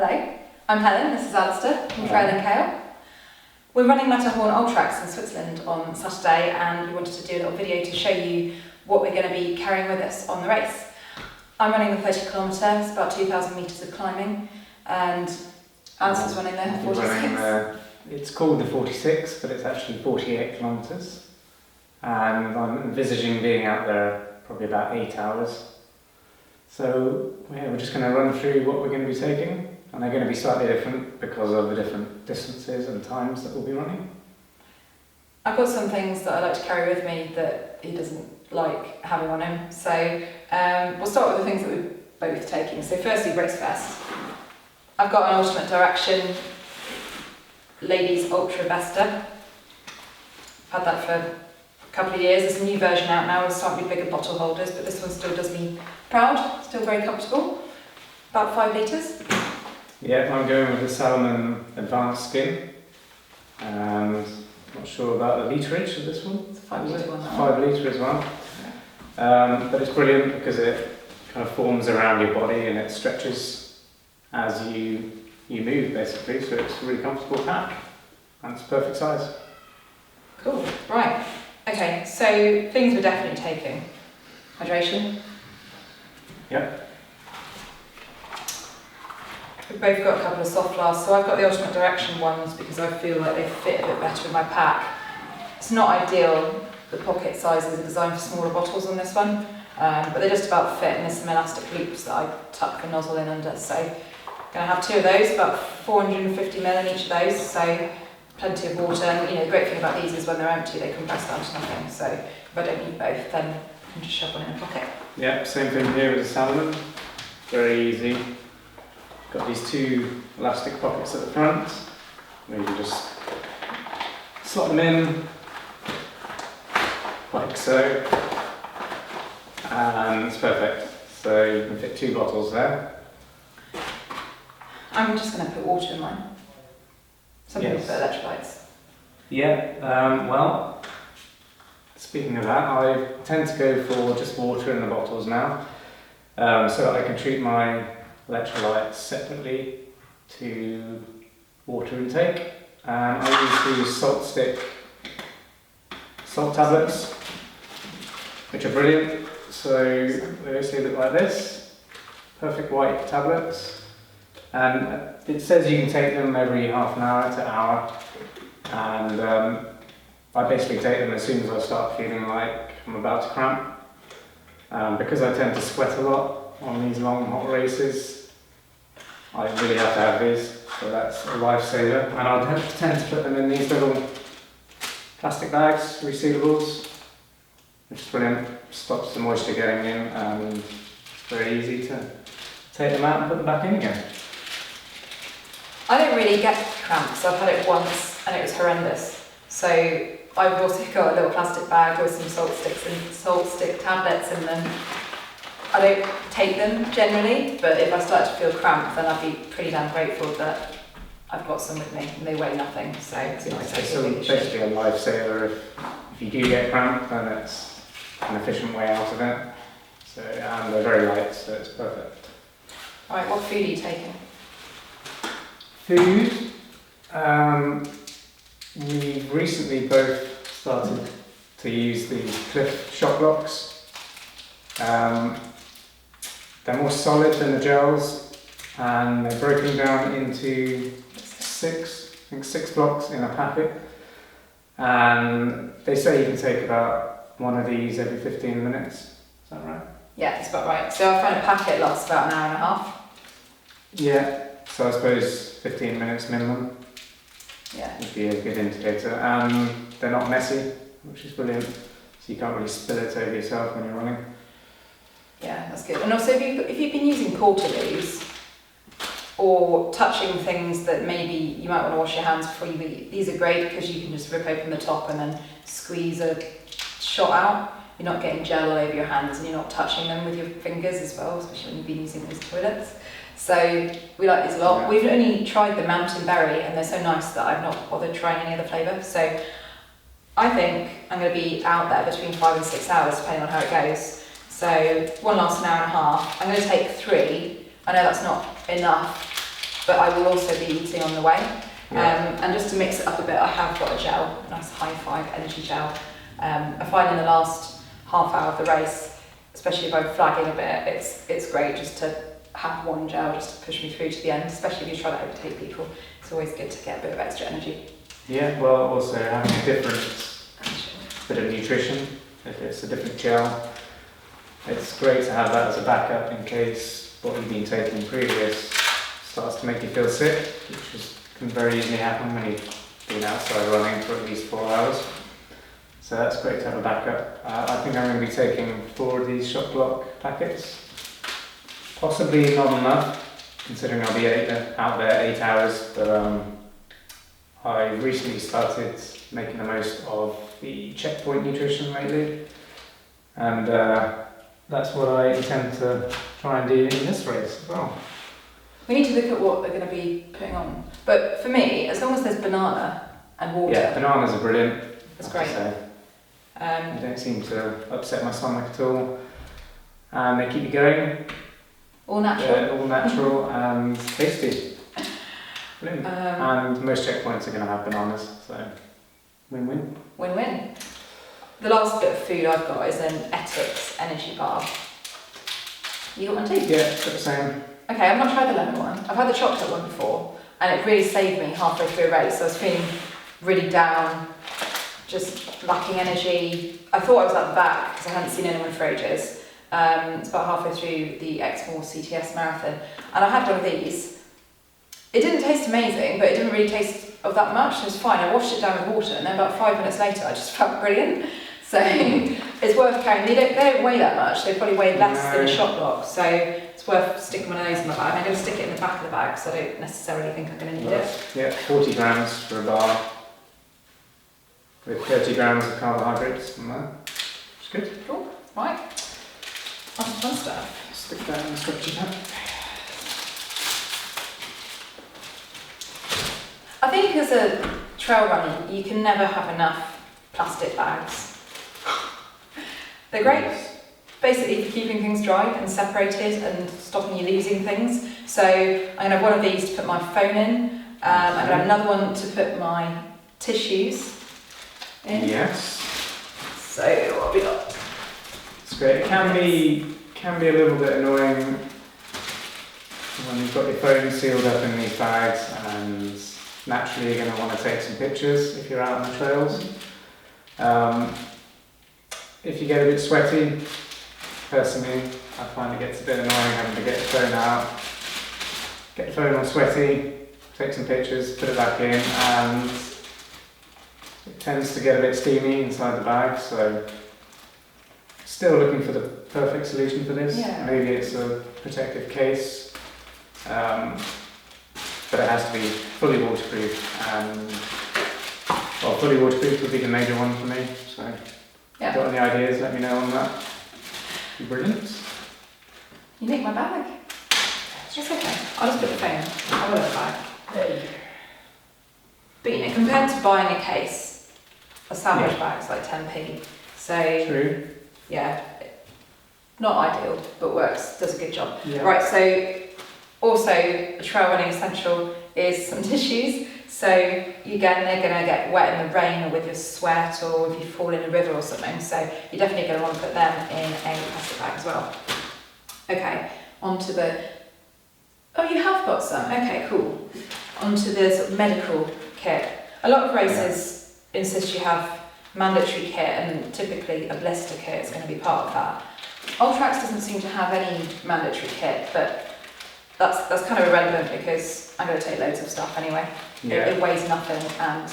Hello, I'm Helen, this is Alistair from KALE. We're running Matterhorn Ultraks in Switzerland on Saturday, and we wanted to do a little video to show you what we're going to be carrying with us on the race. I'm running the 30 kilometre, it's about 2,000 metres of climbing, and Alistair's running the 46. It's called the 46, but it's actually 48 kilometres. And I'm envisaging being out there probably about 8 hours. So yeah, we're just going to run through what we're going to be taking, and they're going to be slightly different because of the different distances and times that we'll be running. I've got some things that I like to carry with me that he doesn't like having on him. So we'll start with the things that we're both taking. So firstly, race vest. I've got an Ultimate Direction Ladies Ultra Vesta. I've had that for a couple of years. There's a new version out now with slightly bigger bottle holders, but this one still does me proud, still very comfortable. About 5 litres. Yeah, I'm going with the Salomon Advanced Skin, and not sure about the literage of this one. It's a 5 litre one. 5 litre as well. But it's brilliant because it kind of forms around your body and it stretches as you move basically, so it's a really comfortable pack and it's perfect size. Cool, right. Okay, so things we're definitely taking. Hydration. Yep. We've both got a couple of soft flasks, so I've got the Ultimate Direction ones because I feel like they fit a bit better in my pack. It's not ideal, the pocket sizes are designed for smaller bottles on this one, but they just about fit, and there's some elastic loops that I tuck the nozzle in under, so I'm going to have 2 of those, about 450ml in each of those, so plenty of water. And the great thing about these is when they're empty they compress down to nothing, so if I don't need both then I can just shove one in a pocket. Yep, same thing here with the Salomon, very easy. Got these 2 elastic pockets at the front, where you can just slot them in, like so, and it's perfect. So you can fit 2 bottles there. I'm just going to put water in mine. Some people put electrolytes. Yeah, well, speaking of that, I tend to go for just water in the bottles now, so that I can treat my electrolytes separately to water intake. I use these salt tablets, which are brilliant. So they basically look like this, perfect white tablets, and it says you can take them every half an hour to hour, and I basically take them as soon as I start feeling like I'm about to cramp. Because I tend to sweat a lot on these long hot races, I really have to have these, so that's a lifesaver. And I tend to put them in these little plastic bags, resealables, which is brilliant, stops the moisture getting in, and it's very easy to take them out and put them back in again. I don't really get cramps. I've had it once and it was horrendous. So I've also got a little plastic bag with some salt sticks and salt stick tablets in them. I don't take them generally, but if I start to feel cramp, then I'd be pretty damn grateful that I've got some with me, and they weigh nothing, so it's not exactly basically a lifesaver. If you do get cramp, then it's an efficient way out of it. So, and they're very light, so it's perfect. Alright, what food are you taking? Food, we've recently both started to use these Cliff shock blocks. They're more solid than the gels, and they're broken down into 6 blocks in a packet. And they say you can take about 1 of these every 15 minutes. Is that right? Yeah, that's about right. So I find a packet lasts about an hour and a half. Yeah, so I suppose 15 minutes minimum. Yeah. Would be a good indicator. And they're not messy, which is brilliant. So you can't really spill it over yourself when you're running. Yeah, that's good. And also, if you've been using portaloos or touching things that maybe you might want to wash your hands before you eat, these are great because you can just rip open the top and then squeeze a shot out. You're not getting gel all over your hands, and you're not touching them with your fingers as well, especially when you've been using those toilets. So we like these a lot. Yeah. We've only tried the Mountain Berry, and they're so nice that I've not bothered trying any other flavour. So I think I'm going to be out there between 5 and 6 hours, depending on how it goes. So one lasts an hour and a half. I'm going to take 3. I know that's not enough but I will also be eating on the way. Yeah. And just to mix it up a bit, I have got a gel, a nice high five energy gel. I find in the last half hour of the race, especially if I'm flagging a bit, it's great just to have one gel just to push me through to the end, especially if you try to overtake people. It's always good to get a bit of extra energy. Yeah, well, also having a different bit of nutrition, if it's a different gel, it's great to have that as a backup in case what you've been taking previous starts to make you feel sick, which can very easily happen when you've been outside running for at least 4 hours. So that's great to have a backup. I think I'm going to be taking 4 of these shot block packets. Possibly not enough, considering I'll be out there 8 hours, but I recently started making the most of the checkpoint nutrition lately, and that's what I intend to try and do in this race as well. We need to look at what they're going to be putting on. But for me, as long as there's banana and water. Yeah, bananas are brilliant. That's great. They don't seem to upset my stomach at all. And they keep you going. All natural? Yeah, all natural and tasty. Brilliant. And most checkpoints are going to have bananas, so win-win. Win-win. The last bit of food I've got is an Ethics energy bar. You got one too? Yeah, got the same. Okay, I've not tried the lemon one. I've had the chocolate one before, and it really saved me halfway through a race. I was feeling really down, just lacking energy. I thought I was at the back because I hadn't seen anyone for ages. It's about halfway through the Exmoor CTS marathon, and I had one of these. It didn't taste amazing, but it didn't really taste of that much. It was fine. I washed it down with water, and then about 5 minutes later, I just felt brilliant. So it's worth carrying. They don't weigh that much. They probably weigh less than a shot block. So it's worth sticking one of those in my bag. I'm going to stick it in the back of the bag, so I don't necessarily think I'm going to need it. Yeah, 40 grams for a bar, with 30 grams of carbohydrates in there. It's good. Cool. Right. That's fun stuff. Stick that in the stretchy pack. I think as a trail runner, you can never have enough plastic bags. They're great, basically for keeping things dry and separated and stopping you losing things. So I'm going to have one of these to put my phone in. I'm going to have another one to put my tissues in. Yes. So what have we got? It's great. It can be a little bit annoying when you've got your phone sealed up in these bags, and naturally you're going to want to take some pictures if you're out on the trails. If you get a bit sweaty, personally, I find it gets a bit annoying having to get the phone out, get the phone all sweaty, take some pictures, put it back in, and it tends to get a bit steamy inside the bag, so still looking for the perfect solution for this. Yeah. Maybe it's a protective case, but it has to be fully waterproof, and well, fully waterproof would be the major one for me, so. Yeah. Got any ideas? Let me know on that. Brilliant. You nicked my bag. It's okay. I'll just put the phone in. I will have a bag. There you go. But you know, compared to buying a case, a sandwich bag's like 10p. So True. yeah, not ideal, but works, does a good job. Yeah. Right, so also a trail running essential is some tissues. So again, they're going to get wet in the rain or with your sweat or if you fall in a river or something. So you're definitely going to want to put them in a plastic bag as well. Okay, onto the... Oh, you have got some. Okay, cool. Onto the sort of medical kit. A lot of races insist you have mandatory kit, and typically a blister kit is going to be part of that. Ultraks doesn't seem to have any mandatory kit, but that's kind of irrelevant because I'm going to take loads of stuff anyway. Yeah. It weighs nothing and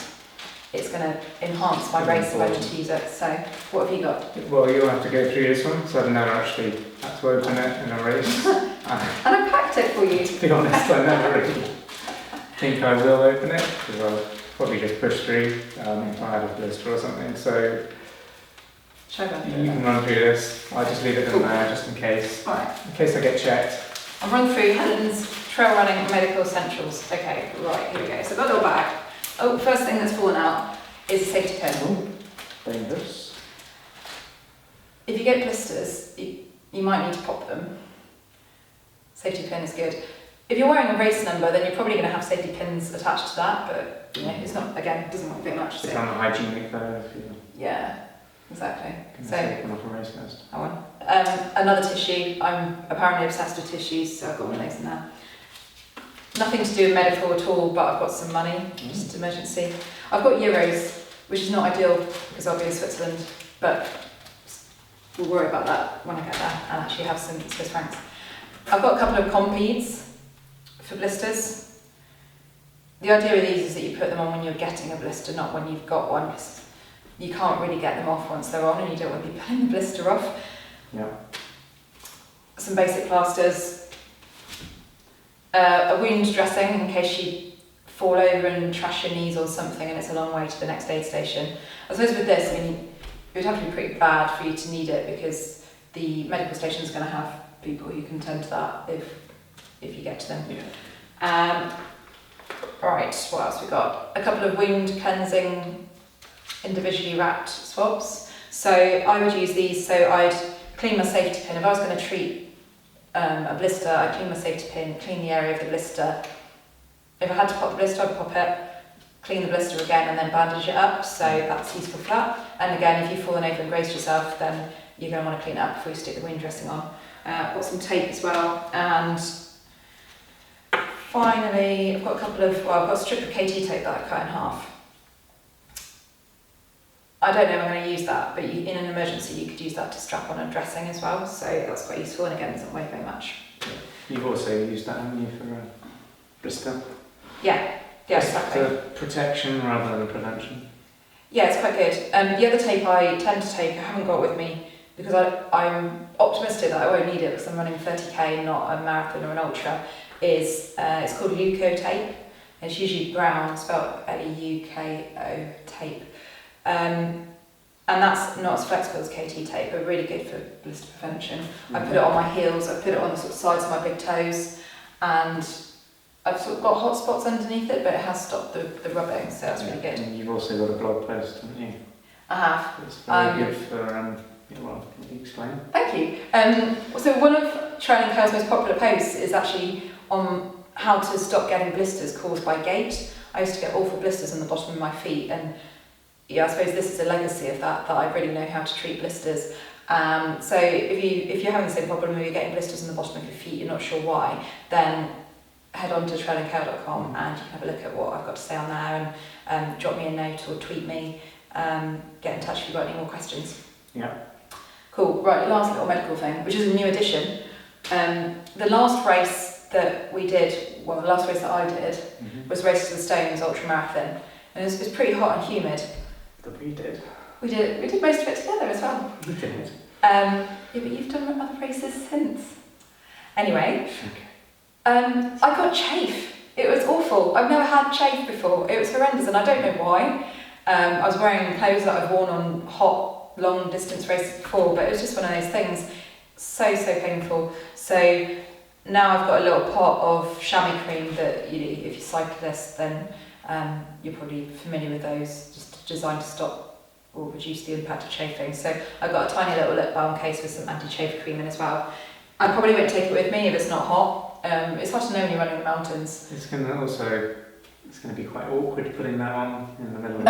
it's going to enhance my race if I need to use it. So what have you got? Well, you'll have to go through this one, so I've never actually had to open it in a race. And I packed it for you. To be honest, I never really think I will open it, because I'll probably just push through if I had a blister or something. So Show them. you can run through this. I just leave it in there just in case. Right. In case I get checked. I'll run through Helen's trail running medical essentials. Okay, right, here we go. So I've got a little bag. Oh, first thing that's fallen out is a safety pin. Oh, dangerous. If you get blisters, you might need to pop them. Safety pin is good. If you're wearing a race number, then you're probably going to have safety pins attached to that, but you know, it's not, again, it doesn't work very much. It's unhygienic though if you yeah, exactly. can So, take them off a race vest. that one. Another tissue, I'm apparently obsessed with tissues, so I've got one of those in there. Nothing to do with medical at all, but I've got some money, just emergency. I've got euros, which is not ideal because I'll be in Switzerland, but we'll worry about that when I get there and actually have some Swiss francs. I've got a couple of compedes for blisters. The idea of these is that you put them on when you're getting a blister, not when you've got one, because you can't really get them off once they're on and you don't want to be pulling the blister off. Yeah. Some basic plasters, a wound dressing in case you fall over and trash your knees or something and it's a long way to the next aid station. I suppose with this, I mean, it would have to be pretty bad for you to need it because the medical station is going to have people who can tend to that if you get to them. Yeah. Right, what else we got? A couple of wound cleansing individually wrapped swabs. So I would use these, so I'd clean my safety pin. If I was going to treat a blister, I'd clean my safety pin, clean the area of the blister. If I had to pop the blister, I'd pop it, clean the blister again and then bandage it up, so that's useful for that. And again, if you've fallen over and grazed yourself, then you're going to want to clean it up before you stick the wound dressing on. Got some tape as well, and finally I've got I've got a strip of KT tape that I cut in half. I don't know if I'm going to use that, but in an emergency you could use that to strap on a dressing as well, so that's quite useful, and again it doesn't weigh very much. You've also used that, haven't you, for a blister? Yeah, exactly. For protection rather than prevention. Yeah, it's quite good. The other tape I tend to take, I haven't got with me because I'm optimistic that I won't need it because I'm running 30k, not a marathon or an ultra, is it's called Leuko tape. It's usually brown, spelled L-E-U-K-O tape. And that's not as flexible as KT tape, but really good for blister prevention. I put it on my heels, I put it on the sort of sides of my big toes, and I've sort of got hot spots underneath it, but it has stopped the rubbing, so that's really good. And you've also got a blog post, haven't you? I have. It's very good for, well, can you explain? Thank you. So one of Trailing KALE's most popular posts is actually on how to stop getting blisters caused by gait. I used to get awful blisters on the bottom of my feet, and yeah, I suppose this is a legacy of that I really know how to treat blisters. So if you're having the same problem where you're getting blisters on the bottom of your feet, you're not sure why, then head on to trailingkale.com and you can have a look at what I've got to say on there, and drop me a note or tweet me, get in touch if you've got any more questions. Yeah. Cool, right, last little medical thing, which is a new addition. The last race that we did, well, the last race that I did, was Race to the Stones ultra marathon, and it was pretty hot and humid. That we did. We did most of it together as well. We did. Yeah, but you've done other races since. Anyway, I got chafe. It was awful. I've never had chafe before. It was horrendous, and I don't know why. I was wearing clothes that I've worn on hot, long distance races before, but it was just one of those things. So painful. So now I've got a little pot of chamois cream that, you know, if you're cyclist, then you're probably familiar with those, just designed to stop or reduce the impact of chafing. So I've got a tiny little lip balm case with some anti-chafe cream in as well. I probably won't take it with me if it's not hot. It's hard to know when you're running in the mountains. It's going to be quite awkward putting that on in the middle of a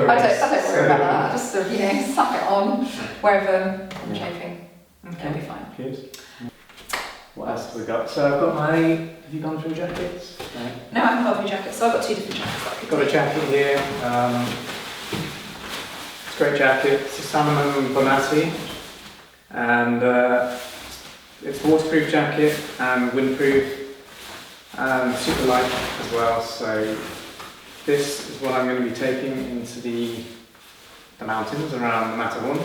race. I don't worry about that. Just sort of, you know, suck it on wherever I'm chafing. Okay. It'll be fine. Good. What else have we got? So I've got my. Have you gone through jackets? No, I haven't got three jackets, so I've got two different jackets. I've got a jacket here. It's a great jacket. It's a Salomon Bonatti, and it's a waterproof jacket and windproof, and super light as well. So this is what I'm going to be taking into the mountains around the Matterhorn,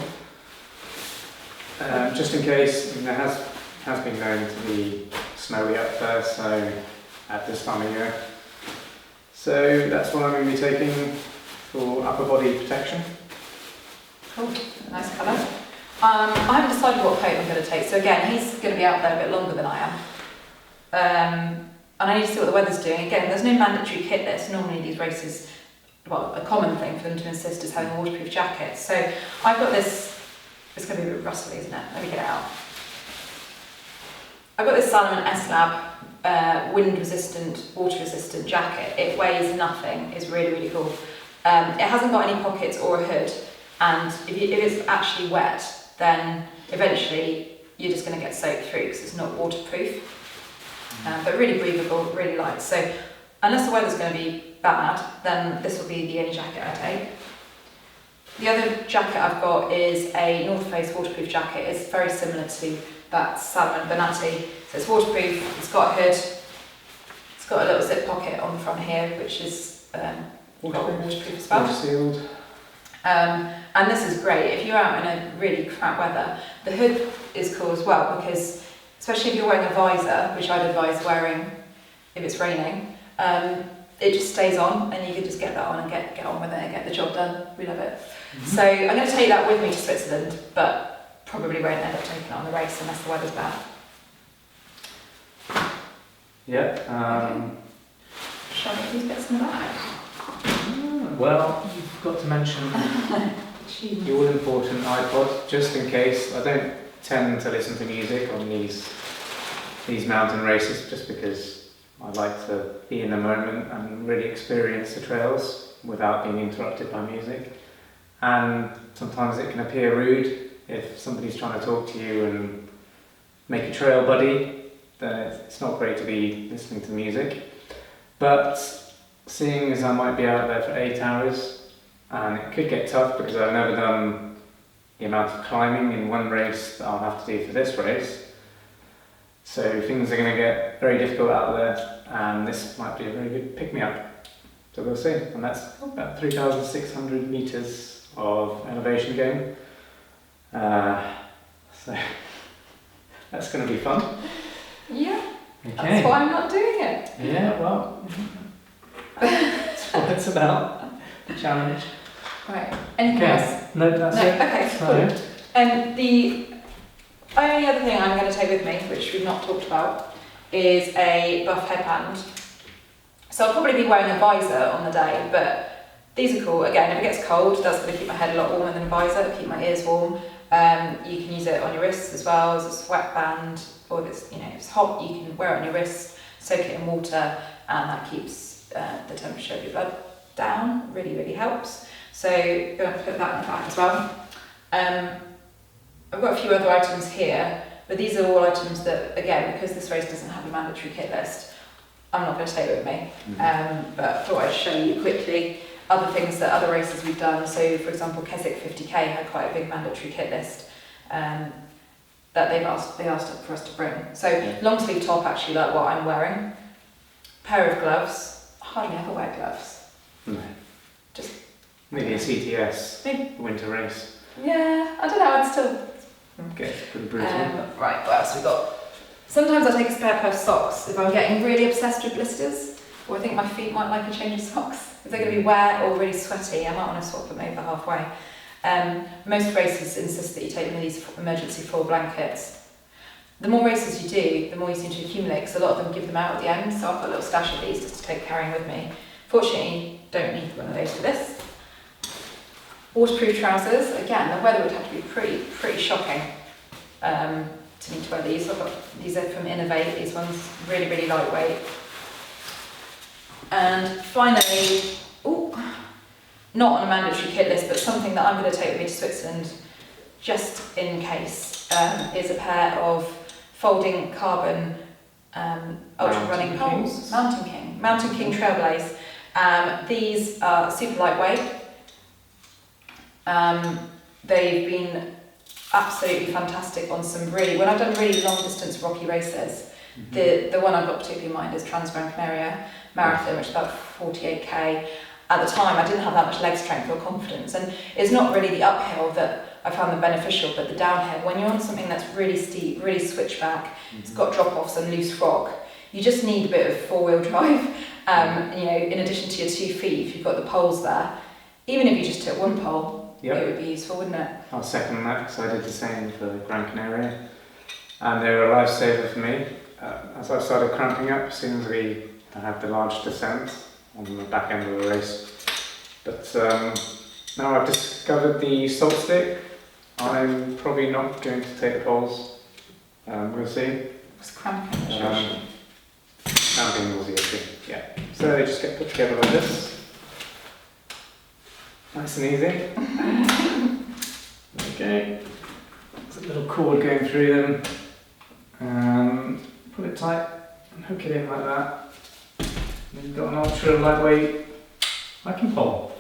just in case. I mean, there has been going to be snowy up there, so at this time of year. So that's what I'm going to be taking for upper body protection. Cool, nice colour. I haven't decided what coat I'm going to take, so again, he's going to be out there a bit longer than I am. And I need to see what the weather's doing. Again, there's no mandatory kit list. Normally these races, well, a common thing for them to insist is having a waterproof jacket. So I've got this, it's going to be a bit rustly, isn't it? Let me get it out. I've got this Salomon S-Lab wind resistant, water resistant jacket. It weighs nothing, it's really, really cool. It hasn't got any pockets or a hood, and if it's actually wet, then eventually you're just going to get soaked through because it's not waterproof. But really breathable, really light. So unless the weather's going to be bad, then this will be the only jacket I take. The other jacket I've got is a North Face waterproof jacket. It's very similar to that Salmon Bonatti. So it's waterproof, it's got a hood, it's got a little zip pocket on the front here, which is waterproof as well. Water sealed. And this is great if you're out in a really crap weather. The hood is cool as well because, especially if you're wearing a visor, which I'd advise wearing if it's raining, it just stays on and you can just get that on and get on with it and get the job done. We love it. So I'm going to take that with me to Switzerland, but probably won't end up taking it on the race unless the weather's bad. Yeah. Shall I get these bits in the bag? Well, you've got to mention the all-important iPod, just in case. I don't tend to listen to music on these mountain races, just because I like to be in the moment and really experience the trails without being interrupted by music. And sometimes it can appear rude if somebody's trying to talk to you and make a trail buddy, then it's not great to be listening to music. But seeing as I might be out there for 8 hours, and it could get tough because I've never done the amount of climbing in one race that I'll have to do for this race. So things are going to get very difficult out there, and this might be a very good pick-me-up. So we'll see. And that's about 3,600 metres of elevation gain. So that's going to be fun. Yeah, Okay. that's why I'm not doing it. Yeah, well, that's what it's about, the challenge. Right, anything else? No, that's No, it. okay, cool. And the only other thing I'm going to take with me, which we've not talked about, is a buff headband. So I'll probably be wearing a visor on the day, but these are cool. Again, if it gets cold, that's going to keep my head a lot warmer than a visor, it'll keep my ears warm. You can use it on your wrists as well as a sweatband, or if it's, if it's hot, you can wear it on your wrist, soak it in water, and that keeps the temperature of your blood down. Really, really helps. So I'm going to put that in the bag as well. I've got a few other items here, but these are all items that, again, because this race doesn't have a mandatory kit list, I'm not going to take with me. But I thought I'd show you quickly other things that other races we've done. So, for example, Keswick 50k had quite a big mandatory kit list that they asked for us to bring. So, long sleeve top, actually, like what I'm wearing. Pair of gloves. Hardly ever wear gloves. No. Just maybe a CTS maybe. winter race. Yeah, I don't know. I'd still. Okay, pretty brutal. Right, what else we got? Sometimes I take a spare pair of socks if I'm getting really obsessed with blisters, or I think my feet might like a change of socks. If they're going to be wet or really sweaty, I might want to swap them over halfway. Most races insist that you take one of these emergency floor blankets. The more races you do, the more you seem to accumulate, because a lot of them give them out at the end, so I've got a little stash of these just to take carrying with me. Fortunately, don't need one of those for this. Waterproof trousers. Again, the weather would have to be pretty shocking to need to wear these. These are from Innovate. These ones really, really lightweight. And finally, not on a mandatory kit list, but something that I'm going to take with me to Switzerland, just in case, is a pair of folding carbon ultra running poles. Mountain King Trailblaze. These are super lightweight. They've been absolutely fantastic on some when I've done really long distance rocky races. The one I've got particularly in mind is Trans-Gran Canaria Marathon, which is about 48k. At the time, I didn't have that much leg strength or confidence, and it's not really the uphill that I found them beneficial, but the downhill. When you're on something that's really steep, really switchback, it's got drop-offs and loose rock, you just need a bit of four-wheel drive. In addition to your 2 feet, if you've got the poles there, even if you just took one pole, it would be useful, wouldn't it? I'll second that, because I did the same for Gran Canaria, and they were a lifesaver for me. As I started cramping up, as soon as we had the large descent on the back end of the race. But now I've discovered the salt stick, I'm probably not going to take the poles. We'll see. It's cramping. I'm being noisy, okay. Yeah. So they just get put together like this. Nice and easy. Okay. There's a little cord going through them. Pull it tight and hook it in like that. And then you've got an ultra lightweight hiking pole.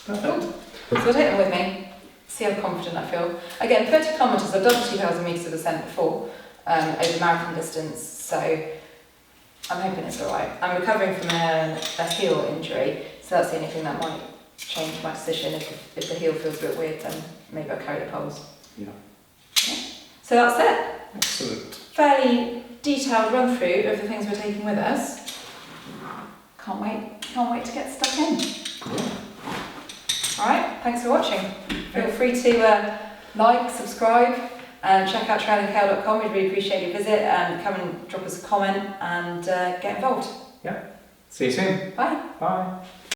Perfect. So I'll take them with me, see how confident I feel. Again, 30 kilometres, I've done 2,000 metres of ascent before, over marathon distance, so I'm hoping it's alright. I'm recovering from a heel injury, so that's the only thing that might change my decision. If the heel feels a bit weird, then maybe I'll carry the poles. Yeah. So that's it. Excellent. Fairly detailed run through of the things we're taking with us. Can't wait to get stuck in. Yeah. Alright, thanks for watching. Feel free to like, subscribe, and check out trialandkale.com. We'd really appreciate your visit, and come and drop us a comment and get involved. Yeah. See you soon. Bye. Bye.